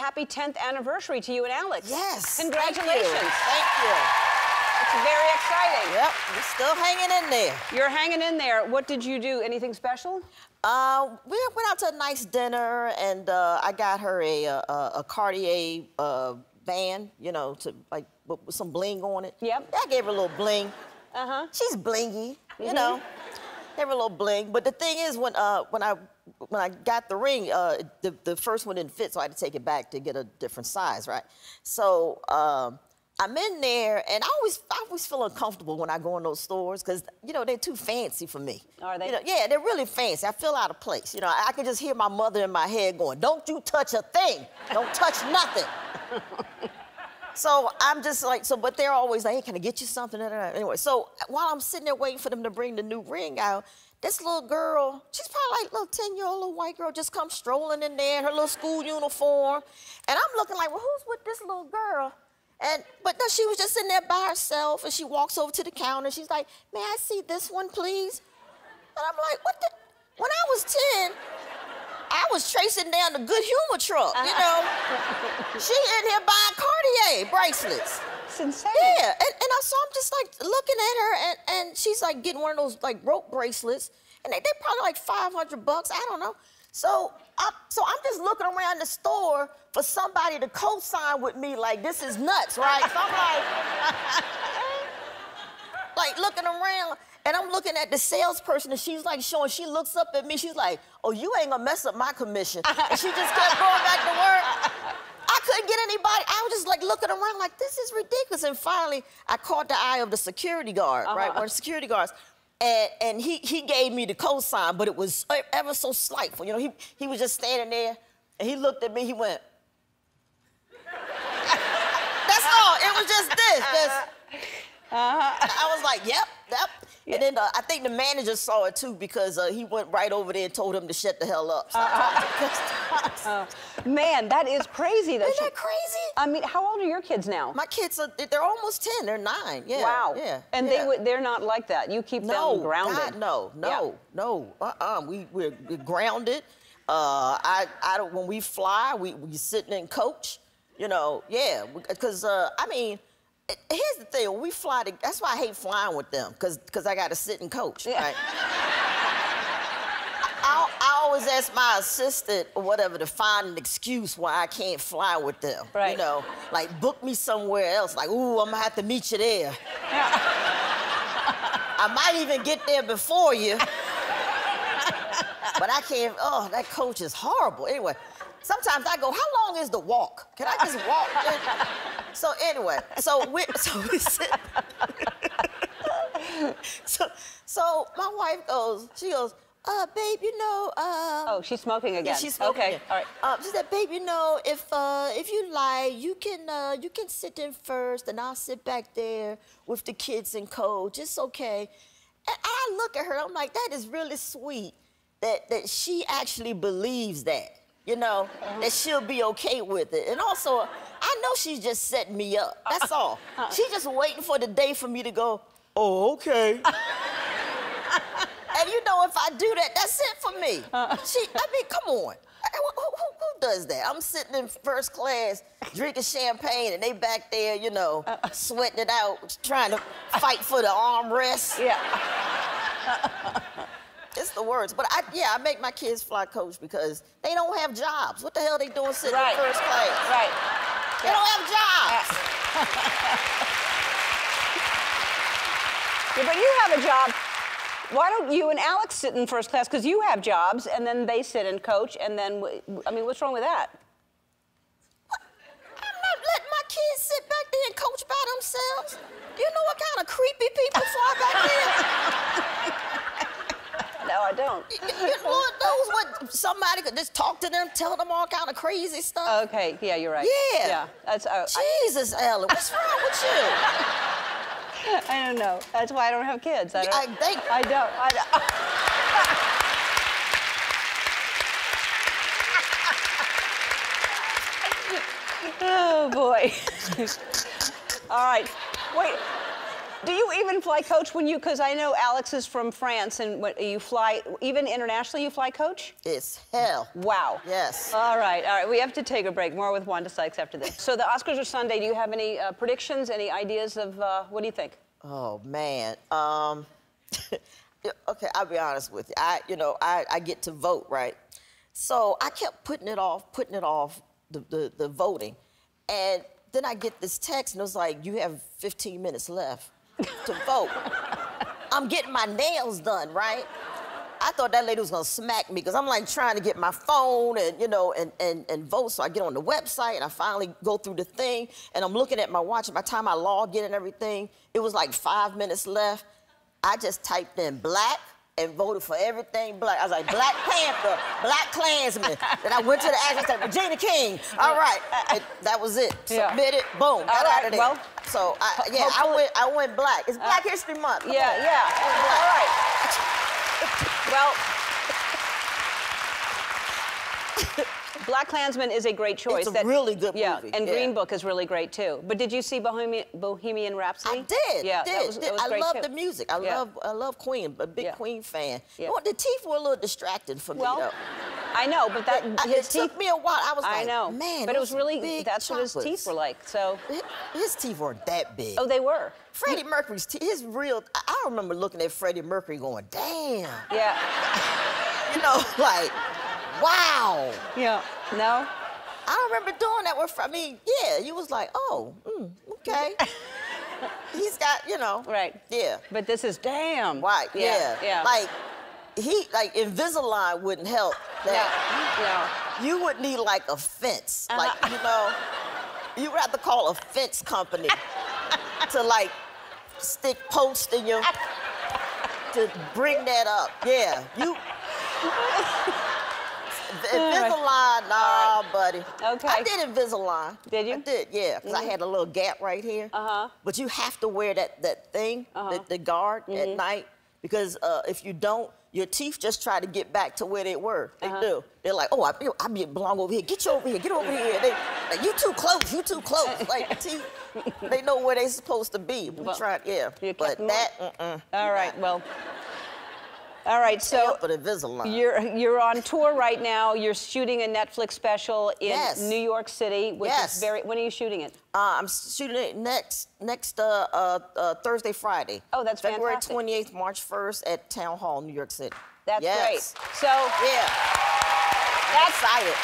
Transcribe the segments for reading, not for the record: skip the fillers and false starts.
happy 10th anniversary to you and Alex. Yes. Congratulations. Thank you. It's very exciting. Yep, we're still hanging in there. You're hanging in there. What did you do? Anything special? We went out to a nice dinner, and I got her a Cartier band, you know, to like with some bling on it. Yep. I gave her a little bling. Uh-huh. She's blingy, you know. Gave her a little bling. But the thing is, when I got the ring, the first one didn't fit, so I had to take it back to get a different size, right? So I'm in there, and I always feel uncomfortable when I go in those stores because, you know, they're too fancy for me. Are they? You know, yeah, they're really fancy. I feel out of place. You know, I can just hear my mother in my head going, "Don't you touch a thing. Don't touch nothing." So I'm just like, but they're always like, "Hey, can I get you something?" Anyway, so while I'm sitting there waiting for them to bring the new ring out, this little girl, she's probably like a little 10-year-old little white girl, just comes strolling in there in her little school uniform. And I'm looking like, well, who's with this little girl? But no, she was just sitting there by herself, and she walks over to the counter. She's like, "May I see this one, please?" And I'm like, what the? When I was 10, I was tracing down the Good Humor truck, you know? She in here buying Cartier bracelets. It's insane. Yeah, so I'm just like looking at her, and she's like getting one of those like rope bracelets, and they're probably like $500, I don't know. So I'm just looking around the store for somebody to co-sign with me like this is nuts, right? So I'm like looking around, and I'm looking at the salesperson, and she's like showing, she looks up at me, she's like, "Oh, you ain't gonna mess up my commission." And she just kept going back to work. I couldn't get anybody. I was just like looking around like, this is ridiculous. And finally, I caught the eye of the security guard, right? One of the security guards. And he gave me the cosign, but it was ever so slight. You know, he was just standing there, and he looked at me, he went. That's all, it was just this. I was like, yep. And then I think the manager saw it too, because he went right over there and told him to shut the hell up. So Man, that is crazy. Isn't that crazy? I mean, how old are your kids now? My kids they're almost 10, they're 9, yeah. Wow. Yeah. And they're not like that. You keep them grounded. God, no. We're grounded. When we fly, we sitting in coach, you know, yeah. Because, I mean, here's the thing, when we fly, that's why I hate flying with them, because I got to sit and coach, right? I always ask my assistant or whatever to find an excuse why I can't fly with them. Right. You know, like book me somewhere else, like, ooh, I'm gonna have to meet you there. I might even get there before you. But I can't, oh, that coach is horrible. Anyway, sometimes I go, how long is the walk? Can I just walk? So anyway, so we sit. so my wife goes, she goes, babe, you know, oh, she's smoking again. Yeah, she's smoking again. All right. She said, babe, you know, if you like, you can sit in first, and I'll sit back there with the kids and coach. It's okay. And I look at her, I'm like, that is really sweet that she actually believes that, you know, that she'll be okay with it. And also, I know she's just setting me up. That's all. She's just waiting for the day for me to go, oh, okay. And you know, if I do that, that's it for me. I mean, come on. Who does that? I'm sitting in first class, drinking champagne, and they back there, you know, sweating it out, trying to fight for the armrest. Yeah. It's the worst. But I make my kids fly coach because they don't have jobs. What the hell are they doing sitting in first class? Right. They don't have jobs. Yeah, but you have a job. Why don't you and Alex sit in first class? Because you have jobs, and then they sit and coach, and then, I mean, what's wrong with that? I'm not letting my kids sit back there and coach by themselves. You know what kind of creepy people fly back there? No, I don't. Lord knows what somebody could just talk to them, tell them all kind of crazy stuff. Okay, yeah, you're right. Yeah. That's, Jesus, Ellen, what's wrong with you? I don't know. That's why I don't have kids. I don't. Oh, boy. All right. Wait. Do you even fly coach when you, because I know Alex is from France, and what, you fly, even internationally you fly coach? It's hell. Wow. Yes. All right, we have to take a break. More with Wanda Sykes after this. So the Oscars are Sunday. Do you have any predictions, any ideas of, what do you think? Oh, man. Okay, I'll be honest with you. I get to vote, right? So I kept putting it off, the voting. And then I get this text, and it was like, you have 15 minutes left to vote. I'm getting my nails done, right? I thought that lady was gonna smack me, because I'm like trying to get my phone and vote. So I get on the website, and I finally go through the thing, and I'm looking at my watch. By the time I log in and everything, it was like 5 minutes left. I just typed in black and voted for everything black. I was like, Black Panther, Black Klansman. Then I went to the address, said, Regina King. All right, and that was it. Yeah. Submitted, boom, got out of there. Well, so I went black. It's Black History Month. Come on. Yeah. All right. Well, Black Klansman is a great choice. It's a really good movie. Yeah, and Green Book is really great too. But did you see Bohemian Rhapsody? I did. Yeah, that was I great love too. the music. I love Queen. A big Queen fan. Yeah. You know what? The teeth were a little distracting for me though. I know, but his it teeth. took me a while. I was like, I know, man, but it was really big that's what his chocolates. teeth were like. So his teeth weren't that big. oh, they were. Freddie Mercury's teeth, his real. I remember looking at Freddie Mercury going, damn. Yeah. You know, like, wow. Yeah. No. I remember doing that with. I mean, yeah, you was like, oh, okay. He's got, Right. Yeah. But this is damn. Right. Yeah. Like Invisalign wouldn't help that. No. You would need like a fence. Like, you would have to call a fence company to like stick posts in your to bring that up. Yeah. Invisalign, nah, buddy. Okay. I did Invisalign. Did you? I did, yeah, because I had a little gap right here. But you have to wear that thing, the guard at night, because if you don't, your teeth just try to get back to where they were. They do. They're like, oh, I belong over here. Get you over here. Get over here. They like, you too close. You too close. Like the teeth, they know where they're supposed to be. We tried, but that, All right. Well. All right, so you're on tour right now. You're shooting a Netflix special in New York City, which is very. When are you shooting it? I'm shooting it next Thursday, Friday. Oh, that's February fantastic. 28th, March 1st at Town Hall, New York City. That's great. So that's excited.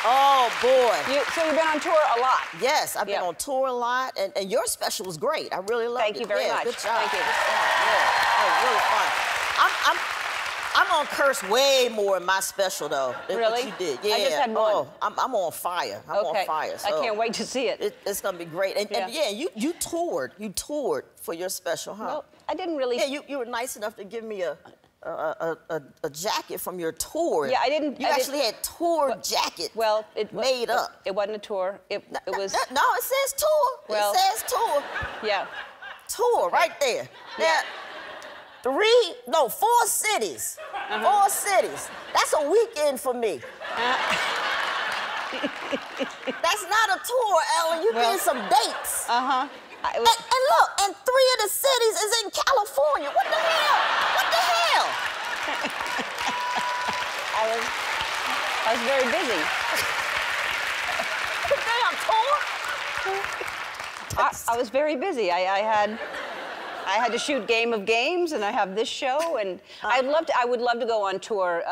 Oh boy. So you've been on tour a lot. Yes, I've been on tour a lot, and your special was great. I really loved it. Thank you very much. Good job. Thank you. Oh, really fun. I'm gonna curse way more in my special though than what you did. Yeah. I just had one. Oh, I'm on fire. I'm on fire. So I can't wait to see it. It's gonna be great. And yeah, you toured. You toured for your special, huh? Well, I didn't really. Yeah, you were nice enough to give me a jacket from your tour. Yeah, I didn't. You actually had tour jacket. Well, it made up. It wasn't a tour. It was. No, it says tour. Well, it says tour. Yeah. Tour right there. Yeah. 4 cities. 4 cities. That's a weekend for me. That's not a tour, Ellen. You need some dates. And look, and 3 of the cities is in California. What the hell? What the hell? I was very busy. Damn tour. I was very busy. I had to shoot Game of Games, and I have this show, and I would love to go on tour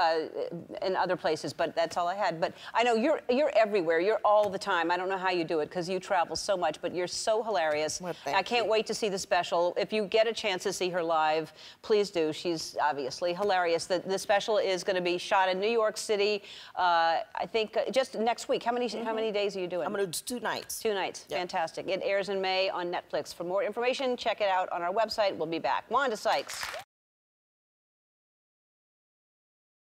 in other places, but that's all I had. But I know you're everywhere. You're all the time. I don't know how you do it because you travel so much, but you're so hilarious. Well, I can't wait to see the special. If you get a chance to see her live, please do. She's obviously hilarious. The special is going to be shot in New York City. I think just next week. How many days are you doing? I'm going to do 2 nights. 2 nights. Yep. Fantastic. It airs in May on Netflix. For more information, check it out on our website. We'll be back. Wanda Sykes.